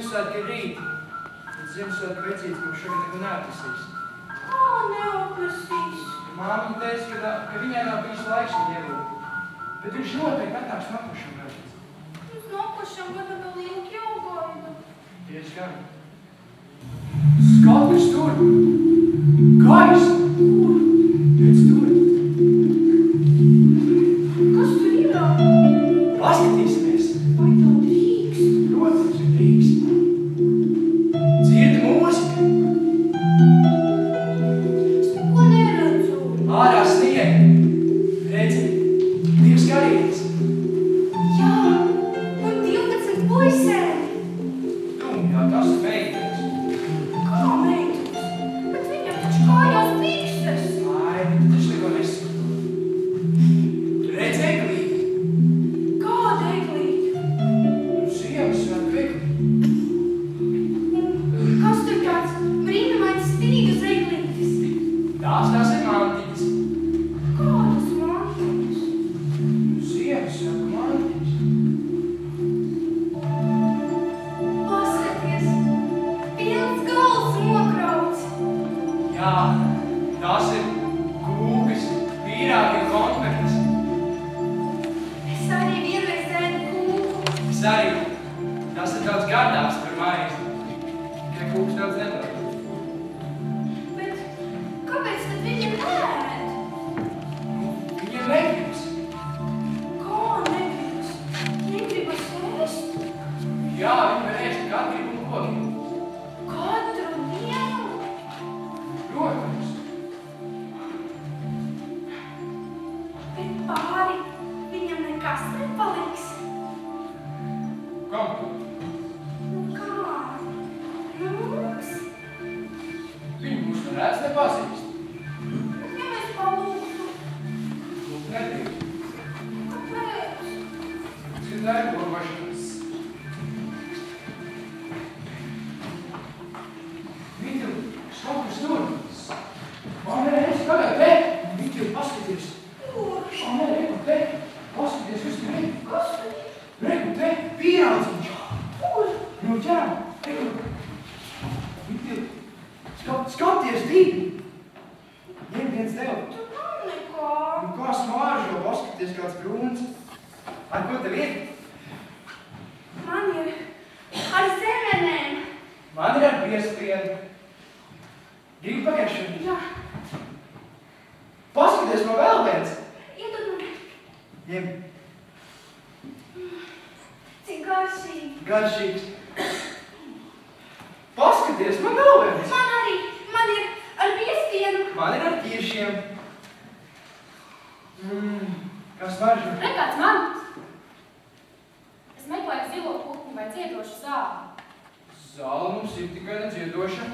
Ziemassvētki ir rīt. Bet Ziemassvētku vecītis mums šogad neko neatnesīs. Kā neatnesīs? Māmiņa teica, ka viņai nav bijis laiks viņu ielūgt. Bet viņš noteikti atnāks nākošam gadam. Uz nākošam gadam vēl ilgi jāgaida. Tieši gan. Kaut kas tur! Gaisa! Redz tur! Kas tur ir? Paskatīsimies! Vai tā drīkst? Protams, ir drīkst. Dzirdi mūzika! Es neko neredzu. Ārā sniega! Redzi, 2 karietes! Jā, un 12 puisēni. Jā, tas ir meitenes. Kā meitenes? Bet viņam taču kājās bikses. Ai, bet taču neko nesaka. Tu redzi eglīti? Kāda eglīte? Ziemassvētku eglīti. Kas tur tāds brīnumains spīgas eglītes? Tās ir mantiņas. Kādas mantiņas? Ziemassvētku mantiņas. Paskaties, pilns galds nokrauts. Jā, tās ir kūkas, pīrāgi un konfektes. Es arī vienreiz ēdu kūku. Es arī. Tas ir daudz gardāks par maizi. Tikai kūkas daudz nedara. Bet kāpēc tad viņa neēd? Viņiem negribas. Kā negribas? Negribas ēst? Jā, viņi var ēst katru un koku. Katru dienu? Protams. Bet pāri viņam nekas nepaliks. Kam tu? Nu kā? Mums? Viņi mūs neredz nepazīst. Bet ja mēs palūgtu? Lūk, nedrīkst. Kāpēc? Skatāju burbašanas. Vītil, kaut kas tur. Nē, es tagad te. Vītil, paskaties. Kur? Nē, reku te. Paskaties, kas tur ir. Kas tur ir? Reku te, pīrādziņš. Kur? Nu, jā, reku. Vītil, skaties, divi. Ņem viens tev. Tur nav nekā. Nu, kā smāržo, paskaties, kāds brūns. Ar ko tev ir? Man ir ar zemenēm. Man ir ar piespiedu. Gribu pagaršot. Jā, Paskaties, man vēl viens. iedod man. Ņem, Cik garšīgi. garšīgs. Paskaties, man vēl viens. Man arī. Man ir ar piespienu. Man ir ar ķiršiem. Kas varžo? Re, kāds man? Es meklēju zilo putnu vai ciedošu zāli. Zāle mums ir tikai nedziedoša.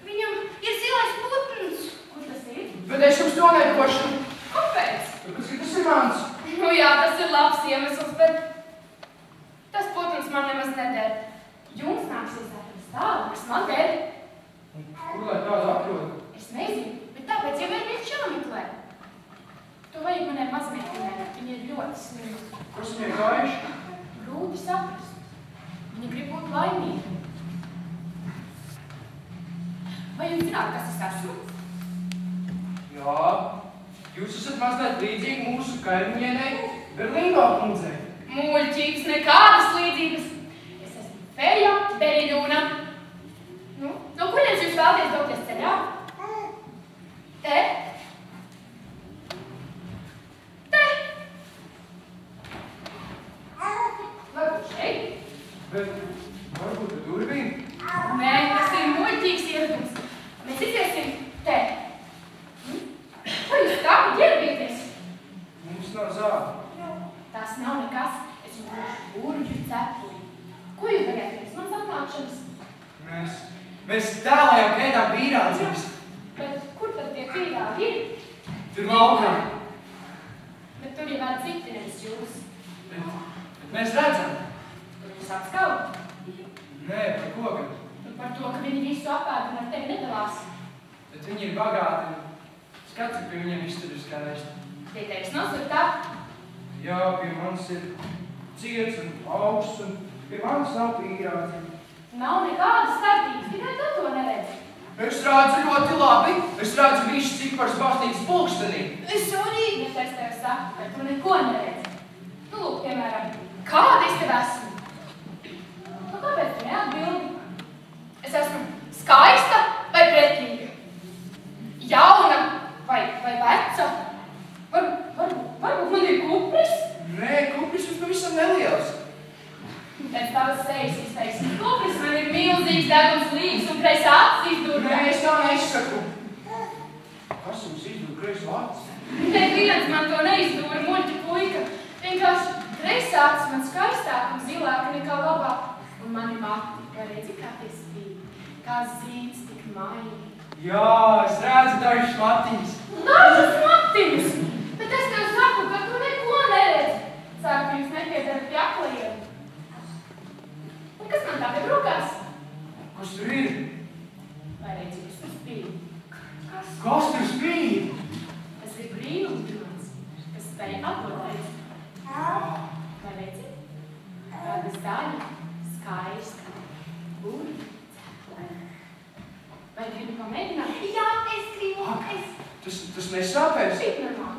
Viņam ir zilais putns. Kur tas ir? Bet es jums to nedošu. Kāpēc? Tāpēc, ka tas ir mans. Nu jā, tas ir labs iemesls, bet tas putns man nemaz neder. Jums nāksies atrast tādu, kas man der. Kur lai tādu atrod? Es nezinu, bet tāpēc jau ir viens jāmeklē. To vajag manai mazmeitenei. Viņa ir ļoti smiga. Kas viņai gājuši? Grūti saprast. Viņa grib būt laimīga. Vai jūs zināt, kas es esmu? Jā. Jūs esat mazliet līdzīgi mūsu kaimiņienei Berlingo kundzei. Muļķīgs, nekādas līdzības. Es esmu Feja Beridūna. Nu, no kurienes jūs vēlaties doties ceļā? Te? Te? Varbūt šeit? Bet varbūt ar durvīm? Nē, tas ir muļķīgs ieradums. Mēs iziesim te. Ko jūs tā ģērbieties? Mums nav zāle. Tas nav nekas. Es jums došu burģu cepuri. Ko jūs darījāt pēc manas atnākšanas? Mēs tēlējam, ka ēdām pīrādziņas. Bet kur tad tie pīrāgi ir? Tur laukā. Bet tur jau vēl citi nevis jūs. Bet mēs redzam. Tur jūs atskaut. Nē, par ko gan? Un par to, ka viņi visu apēd un ar tevi nedalās. Bet viņi ir bagāti. Skats, ka pie viņiem viss tur ir skaisti. Pie tevis nosur tā? Jā, pie manis ir ciets un augsts un Pie manis nav pīrāgi. Nav nekādas starpības, tikai tu to neredzi. Es redzu ļoti labi. Es redzu visu cipars baznīcas pulkstenī. Es arī, bet es tev saku, ka tu neko neredzi. Nu, lūk, piemēram, kāda es tev esmu? Nu, kāpēc tu neatbildi? Es esmu skaista vai pretīga? Jauna vai veca? Varbūt man ir kupris? Nē, kupris ir pavisam neliels. Pēc tavas sejas izteiksmes kupris man ir milzīgs degums līgs un kreisā acis izdūr. Nē, es tā neizsaku. Kas jums izdūr kreiso acis? Neviens man to neizdūra, muļķa puika. Vienkārši kreisā acis man skaistāk un zilāka nekā labāk. Un mani mati, kā redzi, kā tie spīd. Kā zīds tik maigi. Jā, es redzu dažas matiņas. Dažas matiņas! Bet es tev saku, ka tu neko neredzi. Sāku jūs nepiedara pie aklajiem. Un kas man tā te brūkās? Kas tur ir? Vai redzi, kas tur spīd? Kas tur spīd? Tas ir brīnumdrots, kas spēj atbildēt. Vai redzi? Tāda zaļa, skaista, burta. Vai gribi pamēģināt? Jā, es gribu. Tas nesāpēs? Šīt normāli.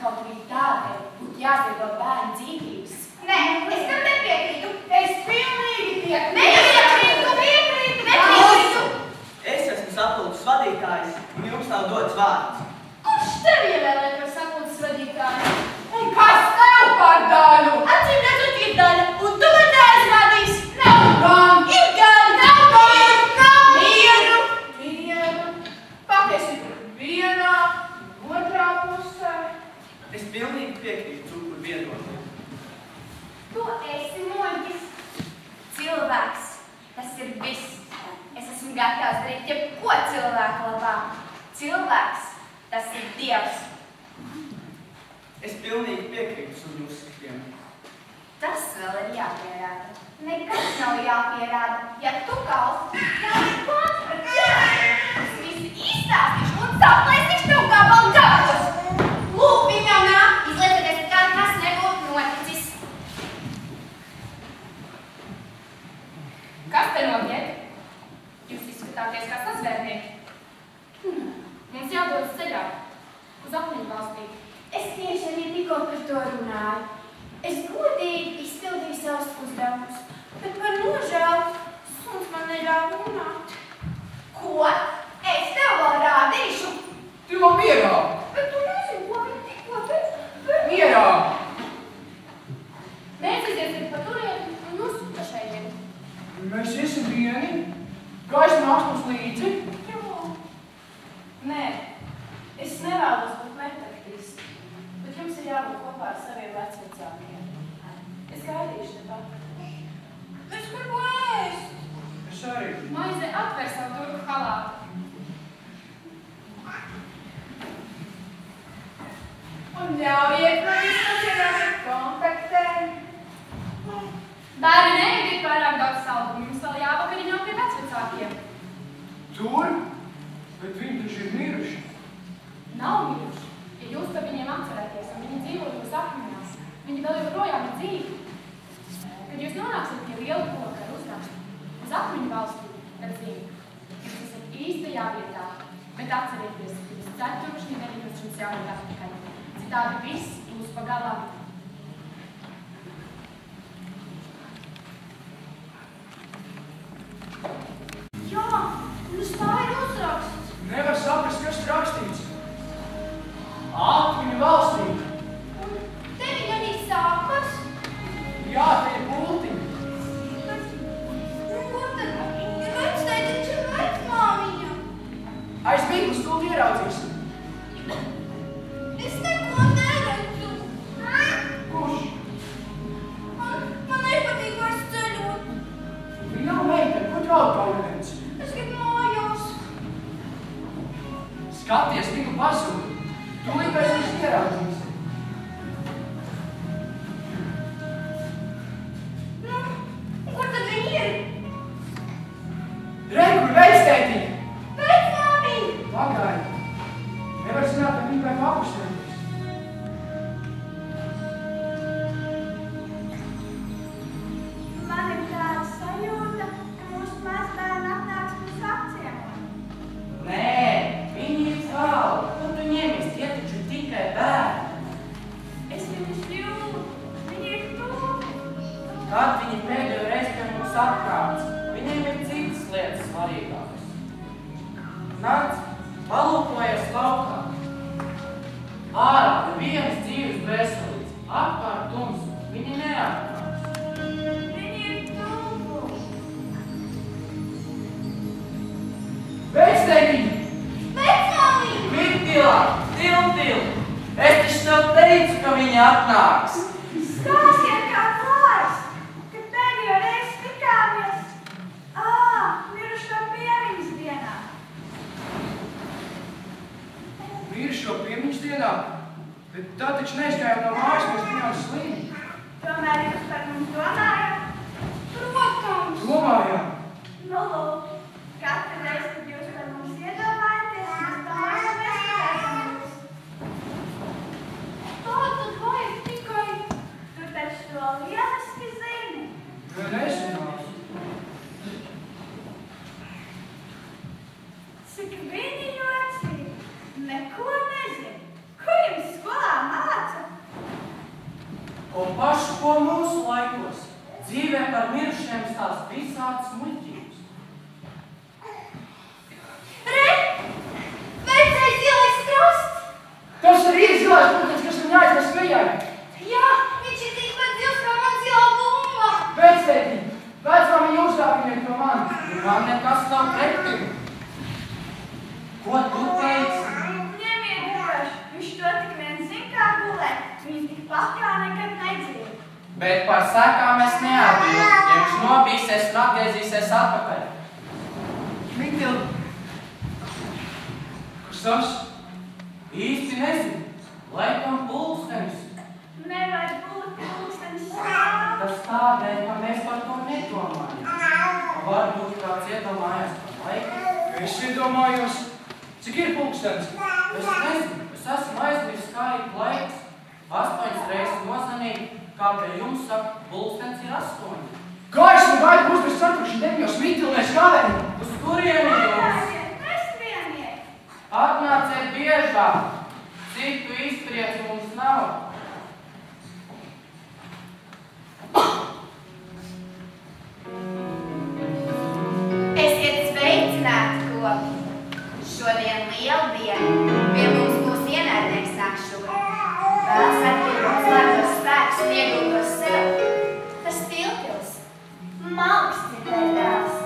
Kaut arī tādēļ būtu jāziedo bērnu dzīvības. Nē, es tam nepiekrītu. Es pilnīgi piekrītu. Nepiekrītu. Es esmu sapulces vadītājs, un jums nav dots vārds. Kurš tev ievēlēja par sapulces vadītāju? Un kas tev par daļu? Acīm redzot, ir daļa, un tu man neaizrādīsi. Nav gan. Ir gan. Nav mieru. Patiesi vienā, otrā pusē. Es pilnīgi piekrītu cukuru viedoklim. Tu esi muļķis. Cilvēks. Tas ir viss. Es esmu gatavs darīt jebko cilvēku labā. Cilvēks. Tas ir Dievs. Es pilnīgi piekrītu uz jūsu skatiem. Tas vēl ir jāpierāda. Nekas nav jāpierāda. Ja tu kaus, jāliek klāt pret cilvēku. Es visu izstāstīšu un saplēsīšu tev kā balgātus. Lūk, viņi jau nāk, izlietoties, kā tas nebūtu noticis. Kas te notiek? Jūs izskatāties kā sazvērnieki. Mums jādodas ceļā uz apniņu valstī. Es tieši arī tikko par to runāju. Es godīgi izpildīju savus uzdevumus, bet par nožēlu suns man neļāva runāt. Ko? Es tev vēl rādīšu. Tu man mierā. Bet tu nezini, ko viņi tikko teica. Mierā. Mēs aiziesim pa turieni un jūs pa šeit. Mēs esam vieni. Gaisa nāks mums līdzi. Nē, es nevēlos būt metafīziski, bet jums ir jābūt kopā ar saviem vecvecākiem. Es gaidīšu tepat. Es gribu ēst. Es arī. Maize atver savu durvu halātu. Un ļaujiet man izskatīties ar kontaktēm. Bērni neēdiet pārāk daudz saldumu, jums vēl jāvakariņo pie vecvecākiem. Tur? Bet viņi taču ir miruši. Nav miruši, ja jūs par viņiem atcerēties, un viņi dzīvo jūsu akmeņās. Viņi vēl joprojām ir dzīvi. Kad jūs nonāksiet pie liela koka ar uzrakstu uz akmeņu valstī, tad zinu, jūs esat īstajā vietā, bet atcerieties, ka jūs ceturkšņi neļaus jums jābūt atpakaļ. Citādi viss būs pagalām. Jā, un uz tā ir uzraksts. Nevar saprast, kas tur rakstīts. Atmiņu valstī. Un te viņi arī sākas. Jā, te ir pultiņi. Ko tad? Ja vectēti taču ir vecmāmiņa. Aiz mirkli stuldi ieraudzīsim. Es neko neredzu. Kurš? Man nepatīk vairs ceļot. Viņa nav meitene, ko tu vēl kaujies? Es gribu mājās. Skaties, viņu pazūd. Tūlīt mēs viņus ieraudzīsim. Nu, kur tad viņi ir? Re, kur veictētiņa? Vecmāmiņa. Pagaidi. Nevar zināt, ka viņi vai papustēties. Man ir tāda sajūta, ka mūsu mazbērni atnāks mums apciemot. Nē, viņi ir tālu. Kur tu ņemies? Tie taču tikai bērni. Es viņus jūtu. Viņi ir tuvu. Kad viņi pēdējo reizi pie mums atbrauc, viņiem ir citas lietas svarīgākas. Nāc, palūkojies laukā. Ārā nevienas dzīves veselītes. Apkārt tumsu. Viņi neatbrauc. Viņi ir tuvu. Veictētiņa! Vecmāmiņa! Mirtilā, Tiltil! Es taču tev teicu, ka viņi atnāks. Stāstiet kā klājas, kad pēdējo reizi tikāmies. Mirušo piemiņas dienā. Mirušo piemiņas dienā? Bet tā taču neizgājām no mājas, mēs bijām slimi. Tomēr ir dzīvē par mirušiem stāst visādas muļķības. Re! Vecais zilais krasts! Tas arī ir zilais putns, kas man jāiznes vējai. Jā, viņš ir tikpat zils kā man zilā bumba. Vectētiņ, vecmāmiņa uzdāviniet no man. Man nekas nav pretī. Ko tu teici? Ņemiet droši, viņš to tik vien zin kā gulēt. Viņš tikpat kā nekad nedzīvo. Bet par sekām es neatbildu. Ja viņš nobīsies un atgriezīsies atpakaļ. Mitil, kas tas? Īsti nezinu. Laikam pulkstenis. Nevar būt pulkstenis. Tas tādēļ, ka mēs par to nedomājam. Varbūt kāds iedomājas par laiku. Es iedomājos, cik ir pulkstenis. Es nezinu. Es esmu aizmirsis, kā ir laiks. 8 reizes nozanīt, kā pie jums saka, pulkstenis ir 8. Kā es man vajag būs bez ceturkšņa 9 Mitil, mēs kavējam? Uz kurieni jūs? Neskrieniet. Atnāciet biežāk. Citu izprieci mums nav. Esiet sveicināti, koki. Šodien liela diena. Pie mums būs ienaidnieks nakšura. Vēlas atbrīvot slēgtos spēkus un iegūtos sev. Tas Tiltils. Malks ir tai dēls.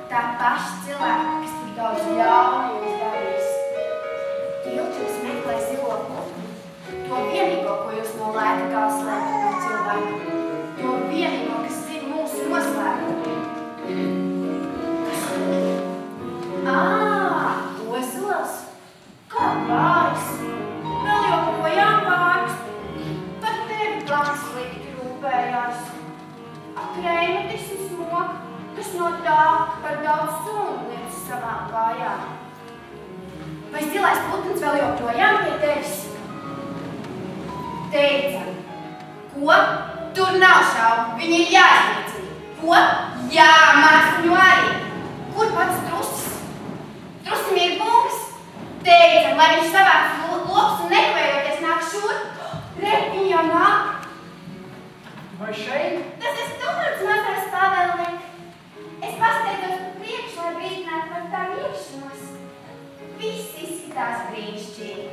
Tā paša cilvēka, kas tik daudz ļaunu jums darīs. Tiltils meklē zilo putnu. To vienīgo, ko jūs no laika kā slēpjat no cilvēka. To vienīgo, kas zina mūsu noslēpumu. Ozols, kā vāris, vēl joprojām vāris, par tevi pats slikti rūpējās. Akreimatis un smok, kas no tā par daudz sunu lietas savām kājām. Vai zilais putns vēl joprojām pie tevis? Teicam, ko? Tur nav šaubu, viņi ir jāiznīcina. Ko? Jā, māsņu arī. Kur pats trusis? Trusim ir bungas. Teicam, lai viņš savāks lops un nekvējoties nāk šur. Re, viņi jau nāk. Vai šeit? Tas ir stūrts mazais pavēlniek. Es pasteidzos pa priekšu, lai brīdinātu par tā iekšanos. Viss izskatās brīnišķīgi.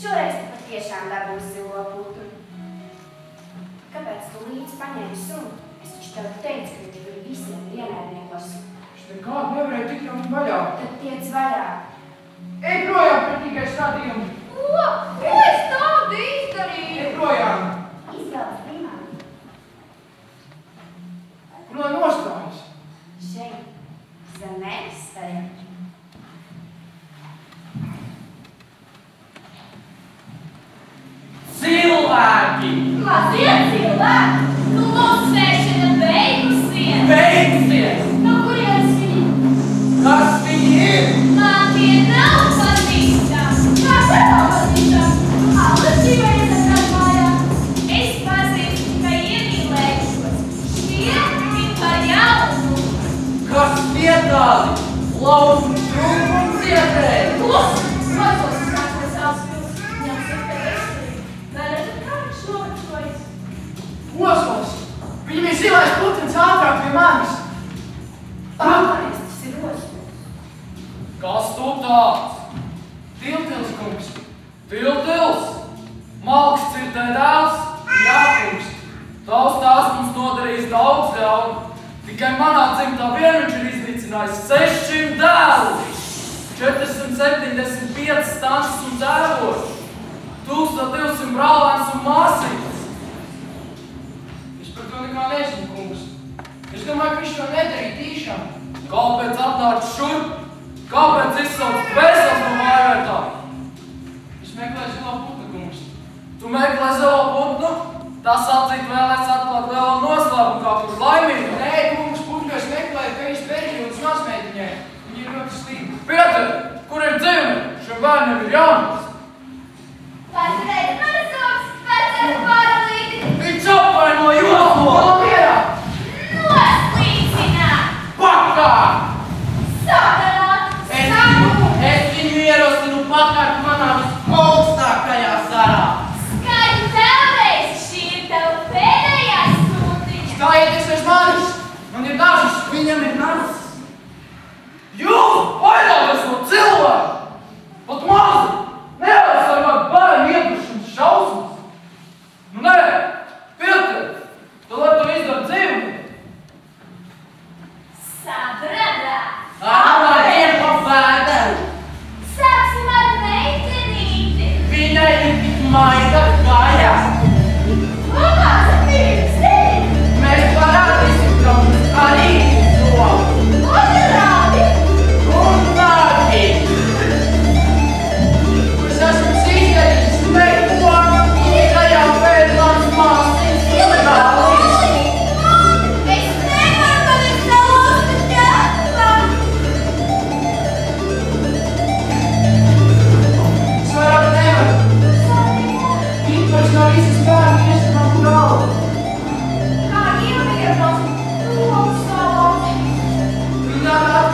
Šoreiz tu patiešām dabūsi zilo putnu. Kāpēc tu līdz paņēmi sunu? Es taču tev teicu, ka viņš tur visiem ienaidniekos. Es nekādu nevarēju tikt no viņa vaļā. Tad tiec vaļā. Ej projām par tikai stādījumu. Ko? Ko es tādu izdarīju? Ej projām. Izvēlas primā. Kur lai nostājas? Šeit. Zem mēnes stajam. Cilvēki! Mazie cilvēki! Klusēšana beigusies! Beigsies! No kurienes viņi? Kas viņi ir? Man tie nav pazīstami! Kā tev nav pazīstami? Allas dzīvējies ar kādu mājā? Es pazīstu, ka iemīlējušos. Šie ir par jaunu. Kas tie tādi? Lauku trūkums ietēji! Klus! Mazos sākos savas pils. Viņam ir pēc veselīgi. Vai redzat, kā viņš novecojas? Ozols! Viņam ir zilais putns ātrāk pie manis. Pāpāries, tas ir Ozols. Kas tu tāds? Tiltils kungs. Tiltils! Malks ir te dēls? Jā, kungs. Tavs tās mums nodarījis daudz ļaunu. Tikai manā dzimtā vien viņš ir iznīcinājis 600 dēlu, 475 stančus un tēvošus, 1200 brālēns un māsītes. Es par to nekā nezinu, kungs. Es domāju, ka viņš to nedarīja tīšām. Kāpēc atnāc šurp? Kāpēc izsauc vēsels no mājvietām? Es meklēju zilo putnu, kungs. Tu meklē zilo putnu? Tas atzīt vēlēs atklāt lielo noslēpumu kā kur laimīgi. Nē, kungs, putnu es meklēju Pejas Berģūnas mazmeitiņai. Viņa ir ļoti slīga. Pieter, kur ir dzīve? Šim bērniem ir jāmas. Vai tu redzi manas rokas? Vecais pārlīti! Viņš apvaino joku! Palmierā! Noslīcināt! Pakā! Sadarāt! Es viņu ierosinu pakārt manā visaugstākajā sarā. Skaidri vēlreiz, šī ir tava pēdējā sūtiņa. Stājieties aiz manis!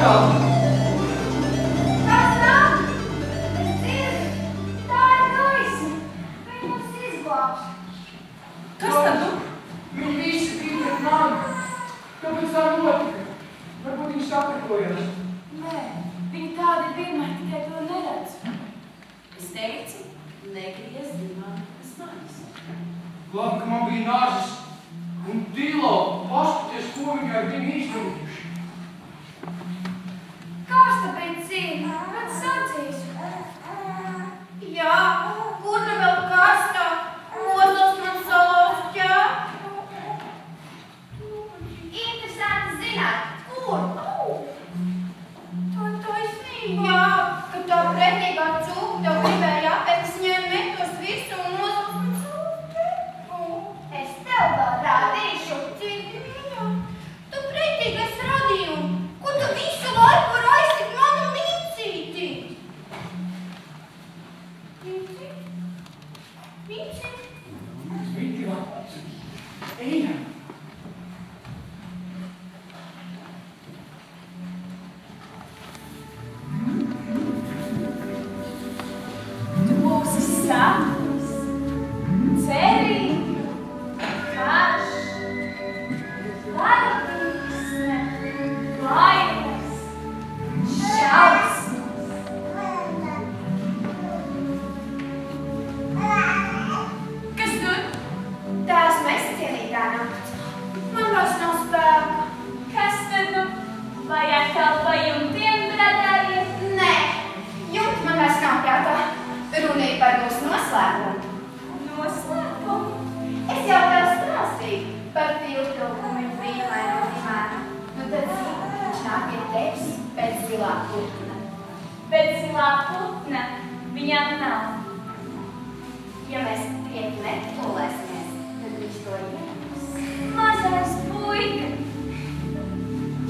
pasauli. Tas nāk! Es dzirdu! Tā ir gaisma! Viņa mums izglābs! Kas tad tu? Viņi visi bija pret mani. Kāpēc tā notika? Varbūt viņš sakrikojās. Nē, viņi tādi vienmēr tikai to neredz. Es teicu, negriezi manas manis. Labi, ka man bija nāzes un Dilo. Paskaties, ko viņi ar viņu izdarījuši. Karsta precīna, bet sacīšu. Jā, kur te vēl karsta? Ozos man salauz ķēpu. Interesanti zināt, kur? To es zinu. Jā, ka tā pretīgā cūka tev gribēja apēst, viņai metos visu un ozos man salauz ķēpu. Es tev vēl rādīšu, citi viņa. Tu pretīgais radījumi, ko tu visu laiku var aiztikt manu mīcīti? Mīcīti? Mītījā. Ejam. Tu būsi sapnis, cerība, karš, ladīksne, vainas, šausmas. Kas tur? Tā esmu es cienītā nakts. Man vairs nav spēka. Kas tad nu? Vai atkal pa jumtiem bradājies? Nē, jums man vairs nav prātā. Runa ir par mūsu noslēpumu. Noslēpumu? Es jau tev stāstīju par filtru un viņu brīvaino dimānu. Nu tad zini, viņš nāk pie tevis pēc zilā putna. Bet zilā putna viņam nav. Ja mēs krietni netulēsimies, tad viņš to ieņems. Mazais puika.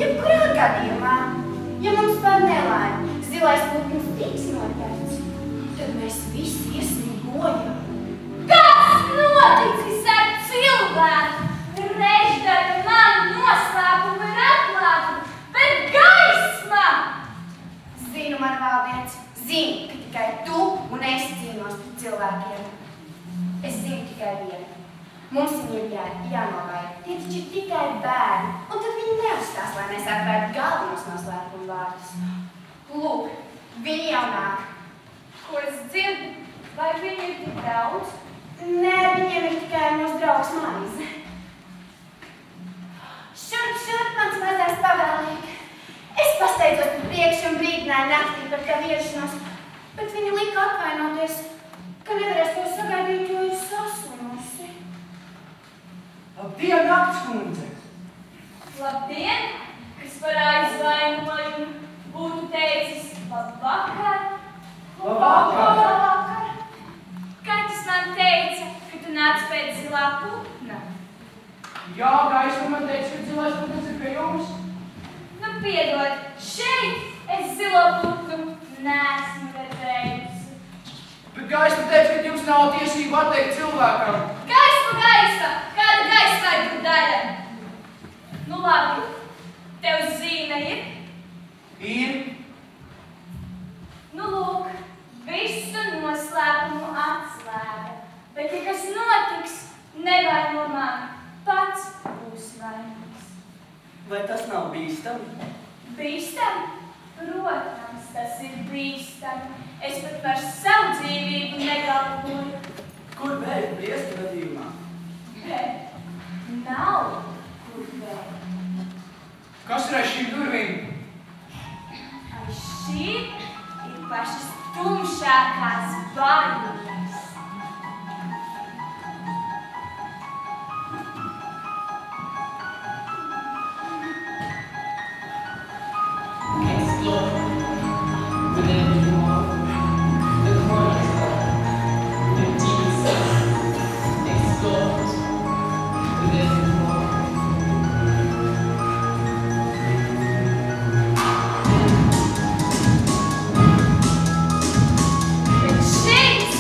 Jebkurā gadījumā, ja mums par nelaimi zilais putns tiks noķerts, tad mēs visi iesim bojā. Kas noticis ar cilvēku? Režģēta man noslēpuma ir atklāta, bet gaisma! Zinu, man valdniec, zinu, ka tikai tu un es cīnos pret cilvēkiem. Es zinu tikai vienu. Mums viņiem jānogaida. Tie taču ir tikai bērni, un tad viņi neuzstās, lai mēs atvērtu galvenos noslēpuma vārdus. Lūk, viņi jau nāk. Ko es dzirdu? Vai viņi ir tik daudz? Nē, viņiem ir tikai mūsu draugs maize. Šurp, mans mazais pavēlniek. Es pasteidzos pa priekšu un brīdināju naktī par tev ierašanos, bet viņi lika atvainoties, ka nevarēs to sagaidīt, jo ir saslimusi. Labdien, nakts kundze! Labdien, kas par aizvainojumu būtu teicis labvakar. Labvakar! Kaķis man teica, ka tu nāc pēc zilā putna. Jā, gaisma man teica, ka zilais putns ir pie jums. Nu, piedod, šeit es zilo putnu neesmu redzējusi. Bet gaisma teica, ka jums nav tiesība atteikt cilvēkam. Gaisma! Kāda gaisma ir daļa? Nu labi, tev zīme ir? Ir. Nu lūk, visu noslēpumu atslēga. Bet, ja kas notiks, nevaino mani, pats būs vainīgs. Vai tas nav bīstami? Bīstami? Protams, tas ir bīstami. Es pat par savu dzīvību negalvoju. Kur vēl priesta gadījumā? Bet nav kur vēl. Kas ir aiz šīm durvīm? Aiz šīm ir pašas tumšākās bailes. Bet šeit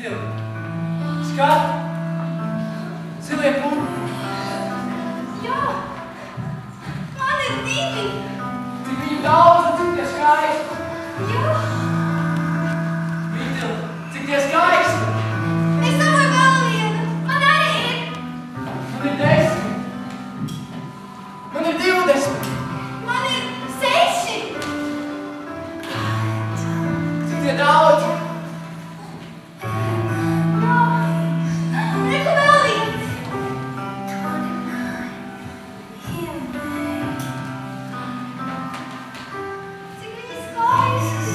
Mītil, skat! Zilie pūki! Jā, man ir 2. Cik viņu daudz un cik tie skaisti! Jā, Mītil, cik tie skaisti! es domāju vēl vienu. Man arī ir. Man ir 10! Man ir 20! Man ir 6. Cik tie daudz! Reku vēl viens. Cik viņi skaisti.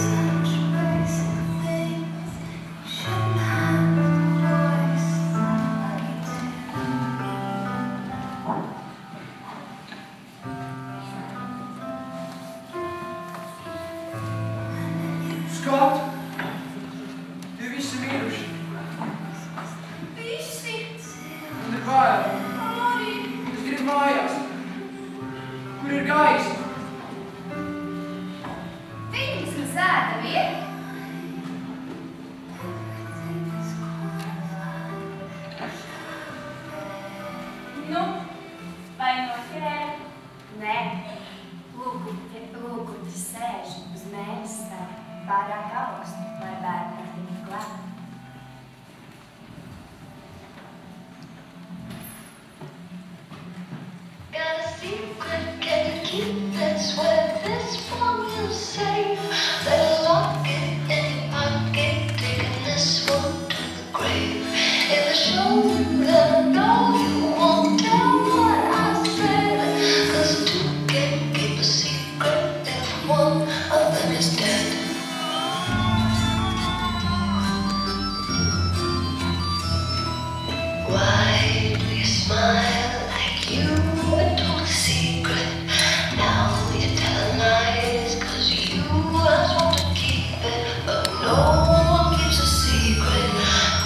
Skat! Tie visi miruši! Visi. Man ir bail! Man arī. Es gribu mājās! Kur ir gaisma? Viņi vismaz ēda vienu. Nu, vai noķerēji? Nē. Lūk, kur tu sēž uz mēnes stāv pārāk augstu, lai bērni tikai klāt. Got a secret, can you keep it? Swear this one you say. Better lock it in your pocket, taking this one to the grave. If I show you that I know you won't tell what I said, 'cause two can keep a secret if one of them is dead. Why do you smile like you told a secret? Now you're telling lies 'cause you just want to keep it. But no one keeps a secret.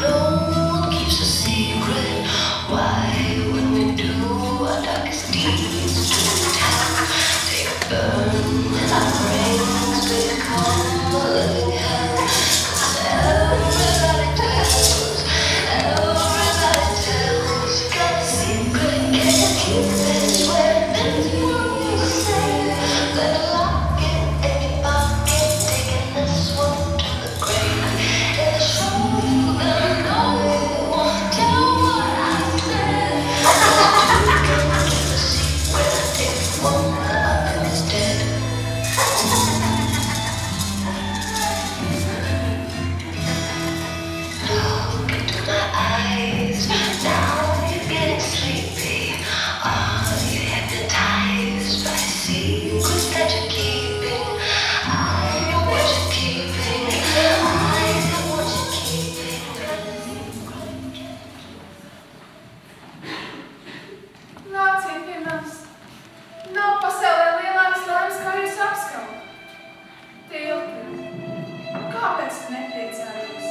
No one keeps a secret. Why when we do our darkest deeds to tell? They burn in our brains, become a living hell. 'Cause everybody tells. Got a secret, can you keep it? Swear this one you say. Better lock it in your pocket, taking this one to the grave. If I show you that I know you won't tell what I said. 'Cause you can keep a secret if one of them is dead. Look into my eyes. Now you're getting sleepy. Are you hypnotized by secrets that you're keeping? I know what you're keeping. I know what you're keeping. Nāciet pie mums. Nav pasaulē lielākas laimes, kā jūs apskaut. Tilti, kāpēc tu nepriecājies?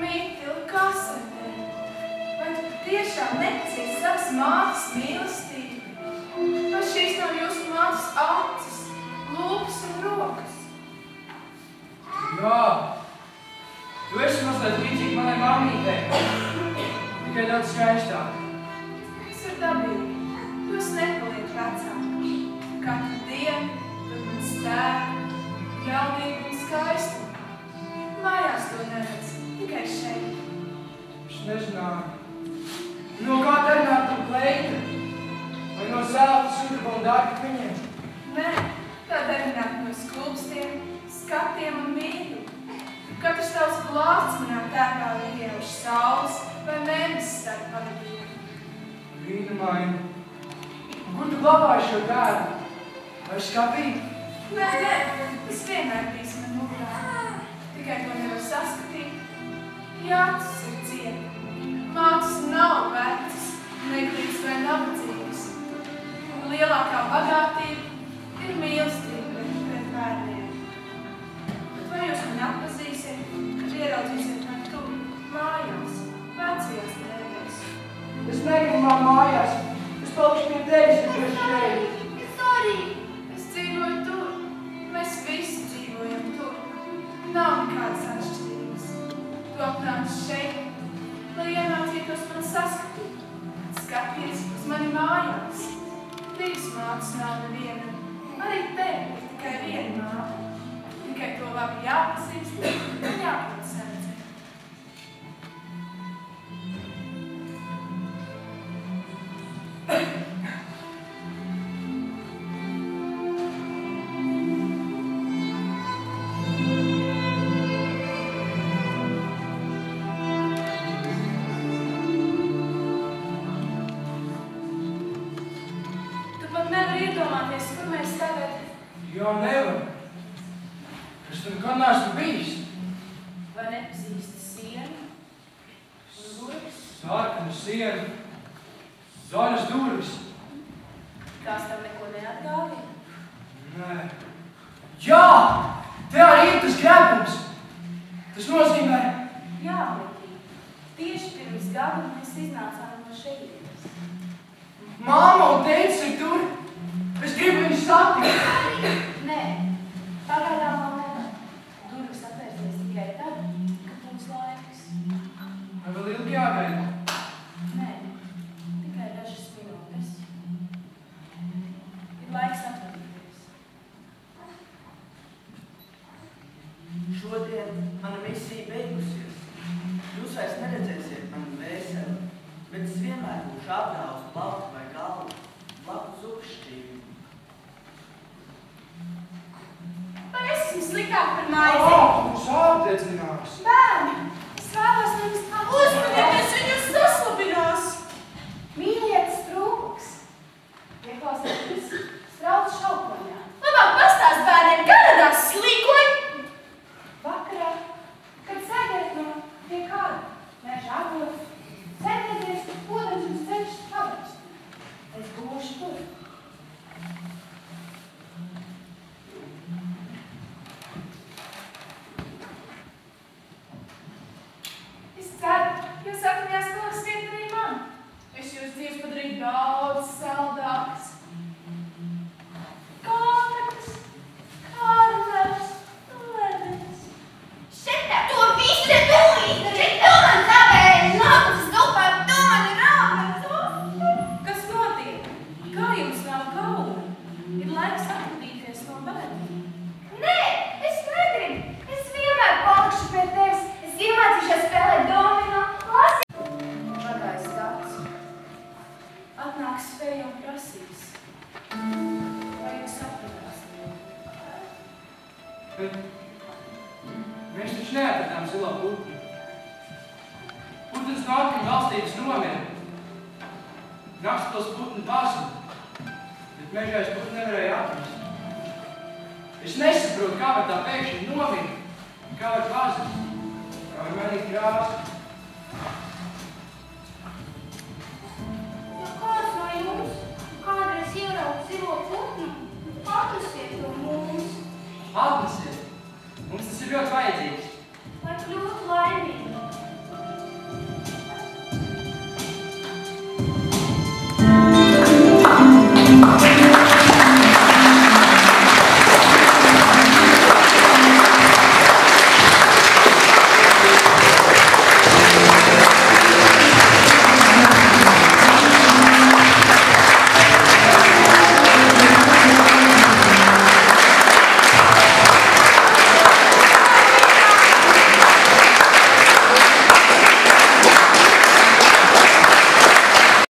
Mītil, kas ar tevi? Vai tu tiešām nepazīsti savas mātes mīlestību? Vai šīs nav jūsu mātes acis, lūpas un rokas? Jā! Tu esi mazliet līdzīgi manai mammītei. Tikai daudz skaistāk. Tas ir dabīgi. Tu esi nepaliek vecāk. Katru dienu tur man stēr, jaunību un skaistumu. Mājās to neredz, tikai šeit. Es nezināju. No kā darinātu tu kleita? Vai no zelta, sudraba un dārga viņiem? Nē, tā darināt no skulpstiem, skatiem un mīļu. Katrs tavs glāsts manā tērpā ir ieauši saules vai mēnesis starp pavadījiem. Brīnumaini. Un kur tu glabāji šo tēru? Vai skapī? Nē, tas vienmēr bijis man mugurā. Tikai to nevar saskatīt. Jācis ir cieti. Mātes nav vecas, neglītas vai nabadzīgas. Un lielākā bagātība ir mīlestība pret bērniem. Bet vai jūs mani atpazīsiet, kad ieraudzīsiet man tuvu mājās, vecajās drēbēs? Es negribu mājās. Es palikšu pie tevis, ja tu esi šeit. Es arī. Es dzīvoju tur. Mēs visi atnācis šeit, lai iemācītos man saskatīt. Skaties uz mani mājās. Divas mātes nav neviena. Arī tev ir tikai viena māte. Tikai to labi jāpazīst un jāprot sardzēt. Jā, nevar. Es tur nekad neesmu bijis. Vai nepazīsti sienu un durvis? Sarkana siena, zaļas durvis. Tās tam neko neatgādina? Nē. Jā! Te arī ir tas grebums. Tas nozīmē... Jā, Mikī. Tieši pirms gada mēs iznācām no šeit. Māma un tētis ir tur. Es gribu viņus satikt. Nē, pagaidām vēl nevar. Durvis atvērsies tikai tad, kad būs laiks. Vai vēl ilgi jāgaida? Nē, tikai dažas minūtes. Ir laiks atvērties. Šodien mana misija beigusies. Jūs vairs neredzēsiet manu vēseli, bet es vienmēr būšu apgāvus plauku vai galvu, blakus upšķīvi. Vai es esmu sliktāk par maizi? Mums apdedzinās. Bērni, es vēlos jums uzmanieties, viņus saslapinās. Mīlietis trūks. Ieklausieties, strauts šaukoņā. Labāk pastāst bērniem, Kanadās slīkoņi. Vakarā, kad sēdiet no pie kāda, meža agot, centieties, kodams jums ceļš pavērst. Es būšu tur. Es ceru, jūs atmiņās klausiet arī man. Es jūs dzīves padarīju daudz saldākas. Konfektes, karamels, ledens. Šitā to visu tūlīt! Tu man zabēji labas zupā, tu man rāpēc! Kas notiek? Kā jums nav kauna? Ir laiks atvadīties no bērniem. Nē, es negribu! Es vienmēr palikšu pie tevis! Es iemācīšos spēlēt domino, lasīt! Pagājis gads. Atnāks feja un prasīs. Vai jūs sapratāsiet? Bet mēs taču neatradām zilo putni. Putns no Atkriņu valstības nomira. Nakspils putni pazuda, bet mežā es putni nevarēju atrast. Es nesaprotu, kā var tā pēkšņi nomira, kā var pazust, kā var mainīt krāsu. Ja kāds no jums kādreiz ierauga zilo putnu,